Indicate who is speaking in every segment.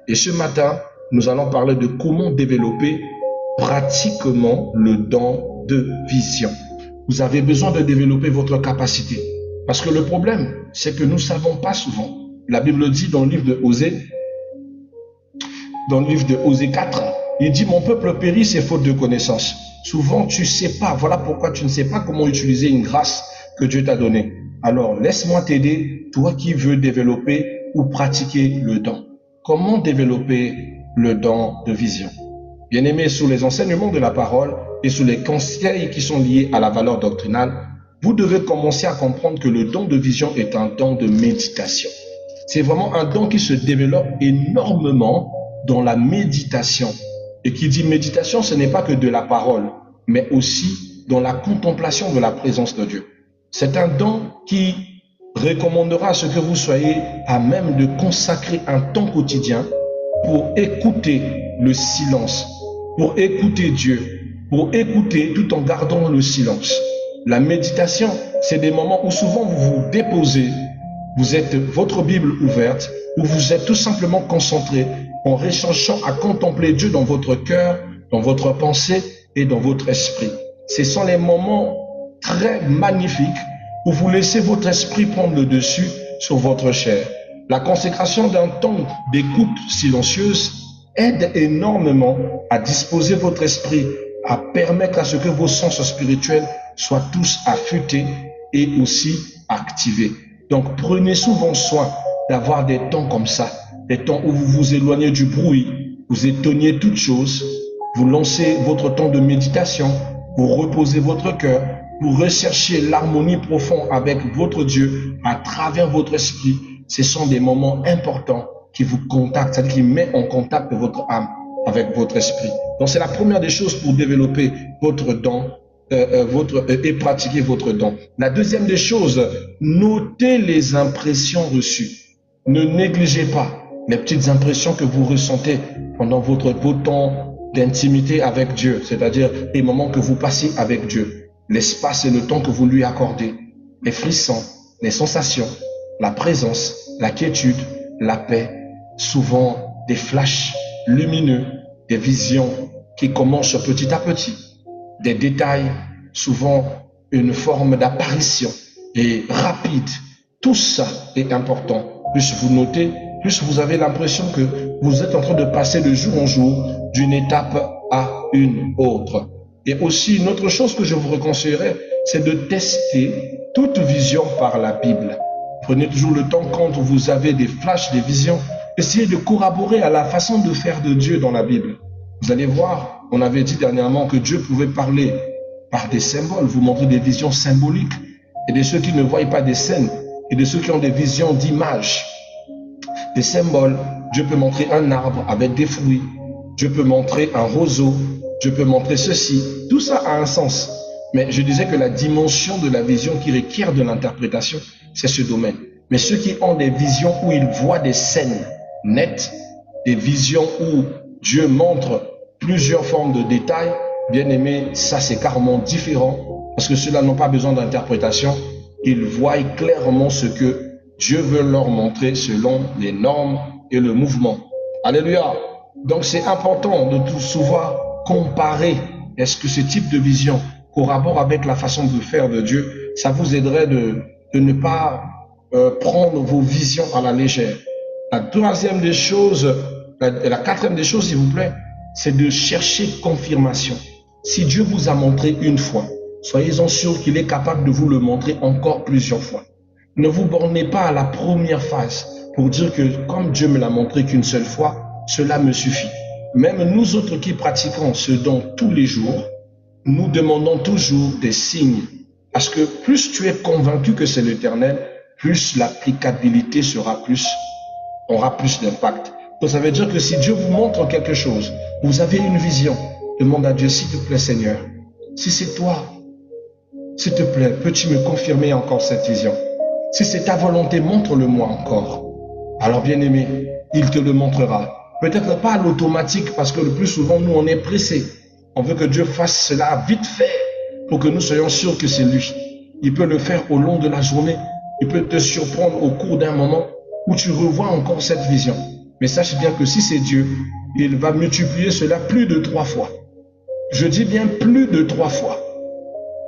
Speaker 1: Et ce matin, nous allons parler de comment développer pratiquement le don de vision. Vous avez besoin de développer votre capacité. Parce que le problème, c'est que nous ne savons pas souvent. La Bible dit dans le livre de Osée 4, il dit « Mon peuple périt, c'est faute de connaissance ». Souvent, tu ne sais pas. Voilà pourquoi tu ne sais pas comment utiliser une grâce que Dieu t'a donnée. Alors, laisse-moi t'aider, toi qui veux développer ou pratiquer le don. Comment développer le don de vision? Bien-aimés, sous les enseignements de la parole et sous les conseils qui sont liés à la valeur doctrinale, vous devez commencer à comprendre que le don de vision est un don de méditation. C'est vraiment un don qui se développe énormément dans la méditation. Et qui dit méditation, ce n'est pas que de la parole, mais aussi dans la contemplation de la présence de Dieu. C'est un don qui recommandera à ce que vous soyez à même de consacrer un temps quotidien pour écouter le silence, pour écouter Dieu, pour écouter tout en gardant le silence. La méditation, c'est des moments où souvent vous vous déposez, vous êtes votre Bible ouverte, où vous êtes tout simplement concentré en recherchant à contempler Dieu dans votre cœur, dans votre pensée et dans votre esprit. Ce sont les moments très magnifiques où vous laissez votre esprit prendre le dessus sur votre chair. La consécration d'un temps d'écoute silencieuse aide énormément à disposer votre esprit, à permettre à ce que vos sens spirituels soient tous affûtés et aussi activés. Donc prenez souvent soin d'avoir des temps comme ça, des temps où vous vous éloignez du bruit, vous éteignez toutes choses, vous lancez votre temps de méditation, vous reposez votre cœur, vous recherchez l'harmonie profonde avec votre Dieu à travers votre esprit. Ce sont des moments importants qui vous contactent, c'est-à-dire qui mettent en contact votre âme avec votre esprit. Donc c'est la première des choses pour développer votre don et pratiquer votre don. La deuxième des choses, notez les impressions reçues. Ne négligez pas les petites impressions que vous ressentez pendant vos temps d'intimité avec Dieu, c'est-à-dire les moments que vous passez avec Dieu, l'espace et le temps que vous lui accordez, les frissons, les sensations, la présence, la quiétude, la paix, souvent des flashs lumineux, des visions qui commencent petit à petit, des détails, souvent une forme d'apparition et rapide. Tout ça est important. Plus vous notez, plus vous avez l'impression que vous êtes en train de passer de jour en jour d'une étape à une autre. Et aussi, une autre chose que je vous reconseillerais, c'est de tester toute vision par la Bible. Prenez toujours le temps quand vous avez des flashs, des visions, essayez de corroborer à la façon de faire de Dieu dans la Bible. Vous allez voir, on avait dit dernièrement que Dieu pouvait parler par des symboles, vous montrer des visions symboliques. Et de ceux qui ne voient pas des scènes, et de ceux qui ont des visions d'images, des symboles, Dieu peut montrer un arbre avec des fruits, Dieu peut montrer un roseau, Dieu peut montrer ceci. Tout ça a un sens. Mais je disais que la dimension de la vision qui requiert de l'interprétation, c'est ce domaine. Mais ceux qui ont des visions où ils voient des scènes nettes, des visions où Dieu montre plusieurs formes de détails, bien aimé, ça c'est carrément différent, parce que ceux-là n'ont pas besoin d'interprétation. Ils voient clairement ce que Dieu veut leur montrer selon les normes et le mouvement. Alléluia. Donc c'est important de tout souvent comparer. Est-ce que ce type de vision corrobore avec la façon de faire de Dieu? Ça vous aiderait de ne pas prendre vos visions à la légère. La troisième des choses, la quatrième des choses, s'il vous plaît, c'est de chercher confirmation. Si Dieu vous a montré une fois, soyez-en sûr qu'il est capable de vous le montrer encore plusieurs fois. Ne vous bornez pas à la première phase pour dire que comme Dieu me l'a montré qu'une seule fois, cela me suffit. Même nous autres qui pratiquons ce don tous les jours, nous demandons toujours des signes. Parce que plus tu es convaincu que c'est l'Éternel, plus l'applicabilité aura plus d'impact. Donc ça veut dire que si Dieu vous montre quelque chose, vous avez une vision, demande à Dieu, s'il te plaît Seigneur, si c'est toi, s'il te plaît, peux-tu me confirmer encore cette vision? Si c'est ta volonté, montre-le-moi encore. Alors bien aimé, il te le montrera. Peut-être pas à l'automatique, parce que le plus souvent, nous, on est pressés. On veut que Dieu fasse cela vite fait, pour que nous soyons sûrs que c'est lui. Il peut le faire au long de la journée. Il peut te surprendre au cours d'un moment où tu revois encore cette vision. Mais sache bien que si c'est Dieu, il va multiplier cela plus de 3 fois. Je dis bien plus de 3 fois.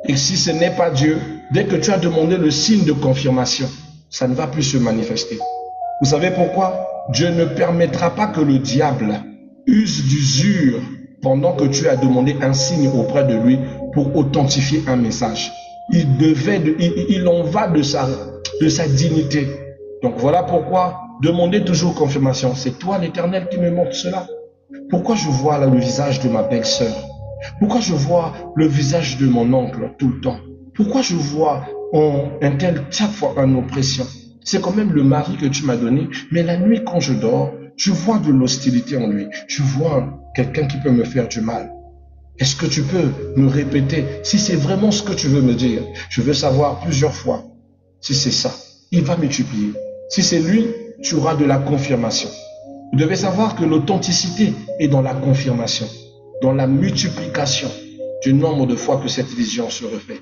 Speaker 1: Et si ce n'est pas Dieu, dès que tu as demandé le signe de confirmation, ça ne va plus se manifester. Vous savez pourquoi? Dieu ne permettra pas que le diable use d'usure pendant que tu as demandé un signe auprès de lui pour authentifier un message. Il en va de sa dignité. Donc voilà pourquoi demandez toujours confirmation. C'est toi l'Éternel qui me montre cela. Pourquoi je vois là le visage de ma belle-sœur? Pourquoi je vois le visage de mon oncle tout le temps? Pourquoi je vois un tel chaque fois en oppression? C'est quand même le mari que tu m'as donné, mais la nuit quand je dors, je vois de l'hostilité en lui. Je vois quelqu'un qui peut me faire du mal. Est-ce que tu peux me répéter si c'est vraiment ce que tu veux me dire? Je veux savoir plusieurs fois. Si c'est ça, il va multiplier. Si c'est lui, tu auras de la confirmation. Vous devez savoir que l'authenticité est dans la confirmation, dans la multiplication du nombre de fois que cette vision se refait.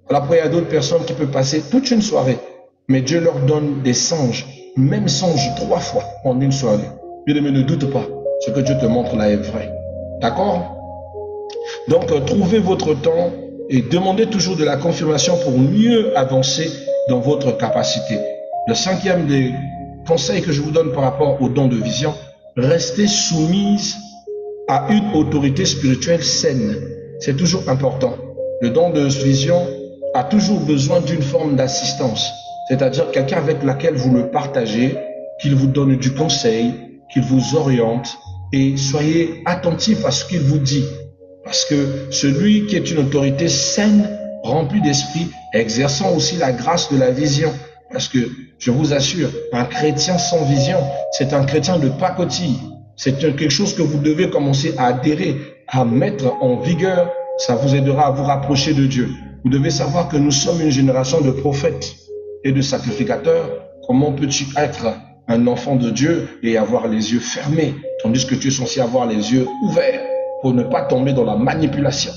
Speaker 1: Après, il y a d'autres personnes qui peuvent passer toute une soirée, mais Dieu leur donne des songes, même songes 3 fois en une soirée. Bien-aimé, ne doute pas, ce que Dieu te montre là est vrai. D'accord? Donc, trouvez votre temps et demandez toujours de la confirmation pour mieux avancer dans votre capacité. Le 5e des conseils que je vous donne par rapport au don de vision, restez soumise à une autorité spirituelle saine. C'est toujours important. Le don de vision a toujours besoin d'une forme d'assistance, c'est-à-dire quelqu'un avec laquelle vous le partagez, qu'il vous donne du conseil, qu'il vous oriente, et soyez attentif à ce qu'il vous dit. Parce que celui qui est une autorité saine, remplie d'esprit, exerçant aussi la grâce de la vision. Parce que, je vous assure, un chrétien sans vision, c'est un chrétien de pacotille. C'est quelque chose que vous devez commencer à adhérer, à mettre en vigueur. Ça vous aidera à vous rapprocher de Dieu. Vous devez savoir que nous sommes une génération de prophètes et de sacrificateurs. Comment peux-tu être un enfant de Dieu et avoir les yeux fermés, tandis que tu es censé avoir les yeux ouverts pour ne pas tomber dans la manipulation?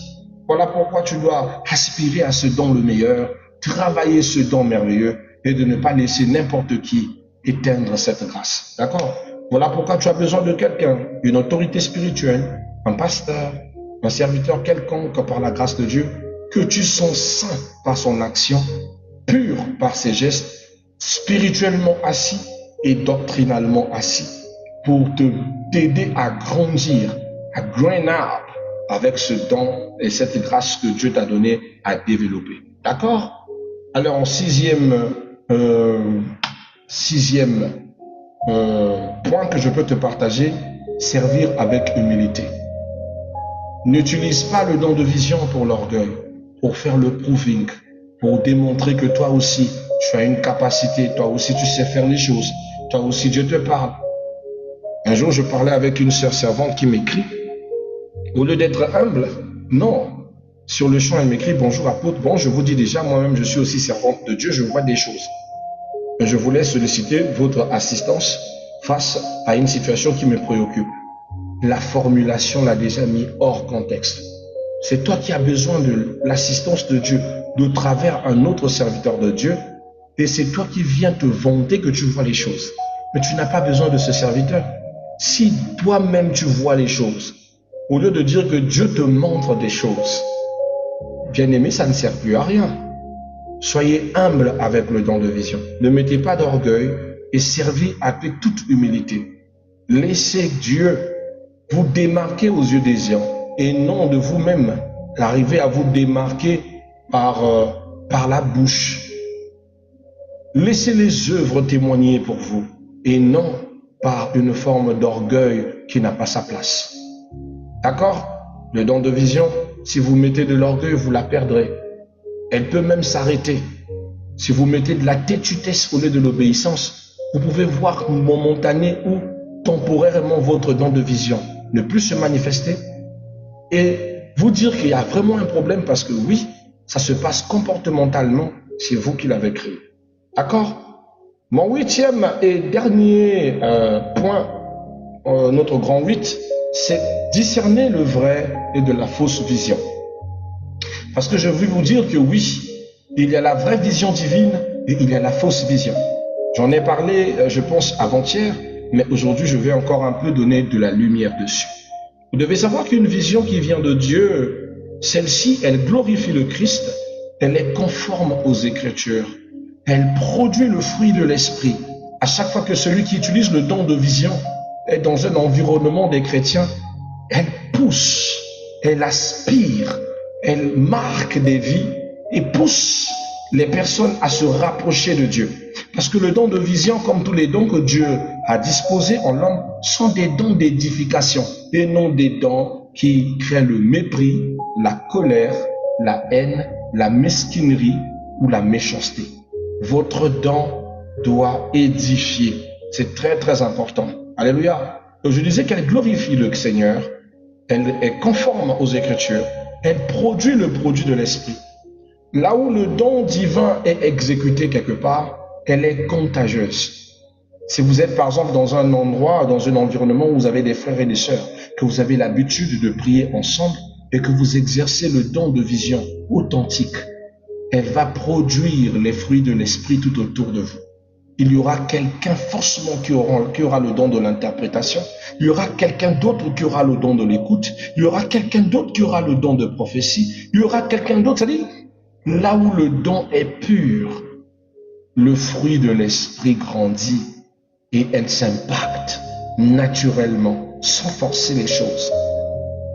Speaker 1: Voilà pourquoi tu dois aspirer à ce don le meilleur, travailler ce don merveilleux et de ne pas laisser n'importe qui éteindre cette grâce. D'accord? Voilà pourquoi tu as besoin de quelqu'un, une autorité spirituelle, un pasteur, un serviteur quelconque par la grâce de Dieu, que tu sens saint par son action, pur par ses gestes, spirituellement assis et doctrinalement assis, pour t'aider à grandir, à grind up avec ce don et cette grâce que Dieu t'a donné à développer. D'accord? Alors en sixième point que je peux te partager, servir avec humilité. N'utilise pas le don de vision pour l'orgueil, pour faire le proving, pour démontrer que toi aussi, tu as une capacité, toi aussi tu sais faire les choses, toi aussi Dieu te parle. Un jour, je parlais avec une sœur servante qui m'écrit, au lieu d'être humble, non. Sur le champ, elle m'écrit, bonjour apôtre, bon, je vous dis déjà, moi-même, je suis aussi servante de Dieu, je vois des choses. Mais je voulais solliciter votre assistance face à une situation qui me préoccupe. La formulation l'a déjà mis hors contexte. C'est toi qui as besoin de l'assistance de Dieu de travers un autre serviteur de Dieu, et c'est toi qui viens te vanter que tu vois les choses. Mais tu n'as pas besoin de ce serviteur. Si toi-même tu vois les choses, au lieu de dire que Dieu te montre des choses, bien-aimé, ça ne sert plus à rien. Soyez humble avec le don de vision. Ne mettez pas d'orgueil et servez avec toute humilité. Laissez Dieu vous démarquer aux yeux des gens et non de vous-même arriver à vous démarquer par la bouche. Laissez les œuvres témoigner pour vous et non par une forme d'orgueil qui n'a pas sa place. D'accord? Le don de vision, si vous mettez de l'orgueil, vous la perdrez. Elle peut même s'arrêter. Si vous mettez de la têtutesse au lieu de l'obéissance, vous pouvez voir momentané ou temporairement votre don de vision ne plus se manifester et vous dire qu'il y a vraiment un problème parce que oui, ça se passe comportementalement, c'est vous qui l'avez créé. D'accord? Mon 8e et dernier point, notre grand 8, c'est discerner le vrai et de la fausse vision. Parce que je veux vous dire que oui, il y a la vraie vision divine et il y a la fausse vision. J'en ai parlé, je pense, avant-hier, mais aujourd'hui, je vais encore un peu donner de la lumière dessus. Vous devez savoir qu'une vision qui vient de Dieu, celle-ci, elle glorifie le Christ, elle est conforme aux Écritures, elle produit le fruit de l'Esprit. À chaque fois que celui qui utilise le don de vision est dans un environnement des chrétiens, elle pousse, elle aspire, elle marque des vies et pousse les personnes à se rapprocher de Dieu. Parce que le don de vision, comme tous les dons que Dieu a disposés en l'homme, sont des dons d'édification et non des dons qui créent le mépris, la colère, la haine, la mesquinerie ou la méchanceté. Votre don doit édifier. C'est très très important. Alléluia. Je disais qu'elle glorifie le Seigneur, elle est conforme aux Écritures, elle produit le produit de l'Esprit. Là où le don divin est exécuté quelque part, elle est contagieuse. Si vous êtes par exemple dans un endroit, dans un environnement où vous avez des frères et des sœurs, que vous avez l'habitude de prier ensemble et que vous exercez le don de vision authentique, elle va produire les fruits de l'Esprit tout autour de vous. Il y aura quelqu'un forcément qui aura le don de l'interprétation. Il y aura quelqu'un d'autre qui aura le don de l'écoute. Il y aura quelqu'un d'autre qui aura le don de prophétie. Il y aura quelqu'un d'autre, c'est-à-dire, là où le don est pur, le fruit de l'Esprit grandit et elle s'impacte naturellement, sans forcer les choses.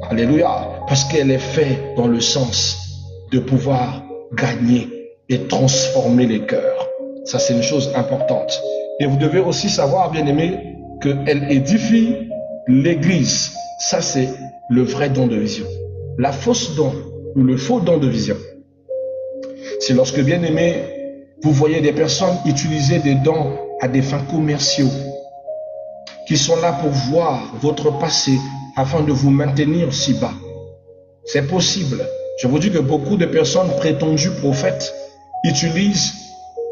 Speaker 1: Alléluia, parce qu'elle est faite dans le sens de pouvoir gagner et transformer les cœurs. Ça, c'est une chose importante. Et vous devez aussi savoir, bien-aimés, qu'elle édifie l'Église. Ça, c'est le vrai don de vision. La fausse don ou le faux don de vision, c'est lorsque, bien-aimés, vous voyez des personnes utiliser des dons à des fins commerciaux, qui sont là pour voir votre passé afin de vous maintenir si bas. C'est possible. Je vous dis que beaucoup de personnes prétendues prophètes utilisent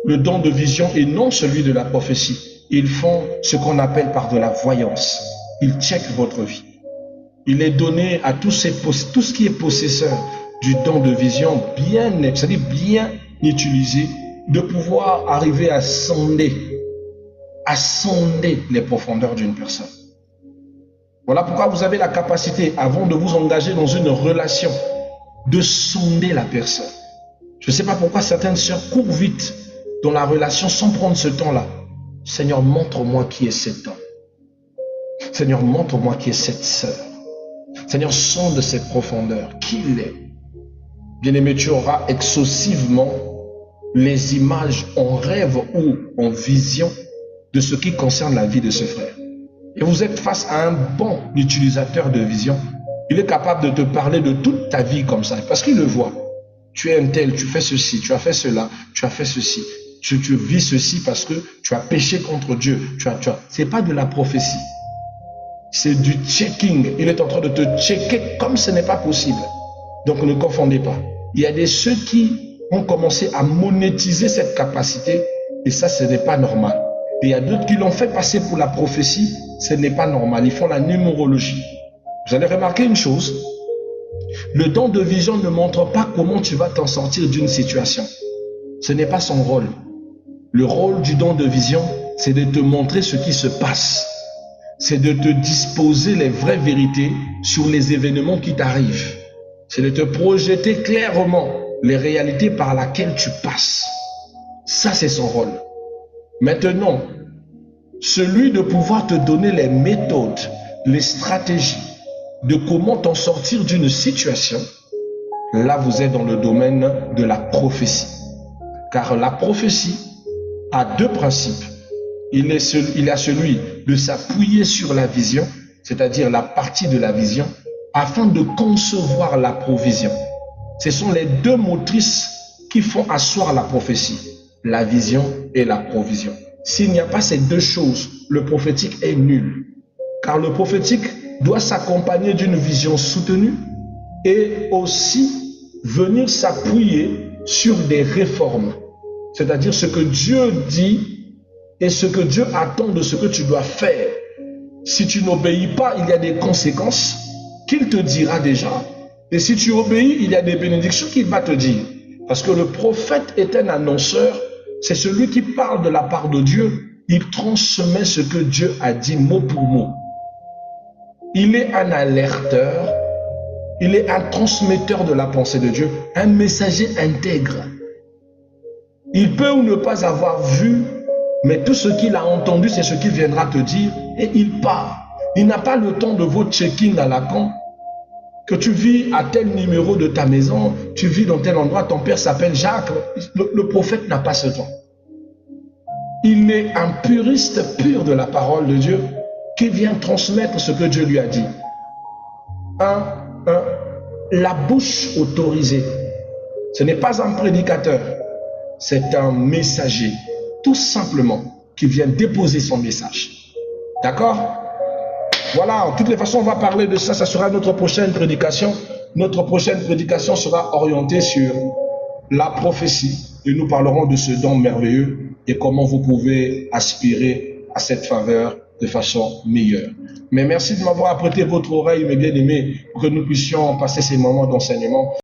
Speaker 1: le don de vision et non celui de la prophétie. Ils font ce qu'on appelle par de la voyance. Ils checkent votre vie. Il est donné à tout ce qui est possesseur du don de vision c'est-à-dire bien utilisé, de pouvoir arriver à sonder les profondeurs d'une personne. Voilà pourquoi vous avez la capacité, avant de vous engager dans une relation, de sonder la personne. Je ne sais pas pourquoi certaines sœurs courent vite dans la relation sans prendre ce temps-là. Seigneur, montre-moi qui est cet homme. Seigneur, montre-moi qui est cette sœur. Seigneur, sonde cette profondeur. Qui il est? Bien-aimé, tu auras exhaustivement les images en rêve ou en vision de ce qui concerne la vie de ce frère. Et vous êtes face à un bon utilisateur de vision. Il est capable de te parler de toute ta vie comme ça, parce qu'il le voit. Tu es un tel, tu fais ceci, tu as fait cela, tu as fait ceci. Tu vis ceci parce que tu as péché contre Dieu. C'est pas de la prophétie. C'est du checking. Il est en train de te checker comme ce n'est pas possible. Donc ne confondez pas. Il y a des ceux qui ont commencé à monétiser cette capacité et ça, ce n'est pas normal. Et il y a d'autres qui l'ont fait passer pour la prophétie. Ce n'est pas normal. Ils font la numérologie. Vous allez remarquer une chose. Le don de vision ne montre pas comment tu vas t'en sortir d'une situation. Ce n'est pas son rôle. Le rôle du don de vision, c'est de te montrer ce qui se passe. C'est de te disposer les vraies vérités sur les événements qui t'arrivent. C'est de te projeter clairement les réalités par lesquelles tu passes. Ça, c'est son rôle. Maintenant, celui de pouvoir te donner les méthodes, les stratégies de comment t'en sortir d'une situation, là, vous êtes dans le domaine de la prophétie. Car la prophétie a deux principes. Il y a celui de s'appuyer sur la vision, c'est-à-dire la partie de la vision, afin de concevoir la provision. Ce sont les deux motrices qui font asseoir la prophétie, la vision et la provision. S'il n'y a pas ces deux choses, le prophétique est nul. Car le prophétique doit s'accompagner d'une vision soutenue et aussi venir s'appuyer sur des réformes. C'est-à-dire ce que Dieu dit et ce que Dieu attend de ce que tu dois faire. Si tu n'obéis pas, il y a des conséquences qu'il te dira déjà. Et si tu obéis, il y a des bénédictions qu'il va te dire. Parce que le prophète est un annonceur, c'est celui qui parle de la part de Dieu Il transmet ce que Dieu a dit mot pour mot. Il est un alerteur, il est un transmetteur de la pensée de Dieu, un messager intègre. Il peut ou ne pas avoir vu, mais tout ce qu'il a entendu, c'est ce qu'il viendra te dire, et il part. Il n'a pas le temps de vos check-in à la con. Que tu vis à tel numéro de ta maison, tu vis dans tel endroit, ton père s'appelle Jacques. Le prophète n'a pas ce temps. Il est un puriste pur de la parole de Dieu qui vient transmettre ce que Dieu lui a dit. La bouche autorisée. Ce n'est pas un prédicateur, c'est un messager, tout simplement, qui vient déposer son message. D'accord? Voilà, de toutes les façons, on va parler de ça, ça sera notre prochaine prédication. Notre prochaine prédication sera orientée sur la prophétie et nous parlerons de ce don merveilleux et comment vous pouvez aspirer à cette faveur de façon meilleure. Mais merci de m'avoir apprêté votre oreille, mes bien-aimés, pour que nous puissions passer ces moments d'enseignement.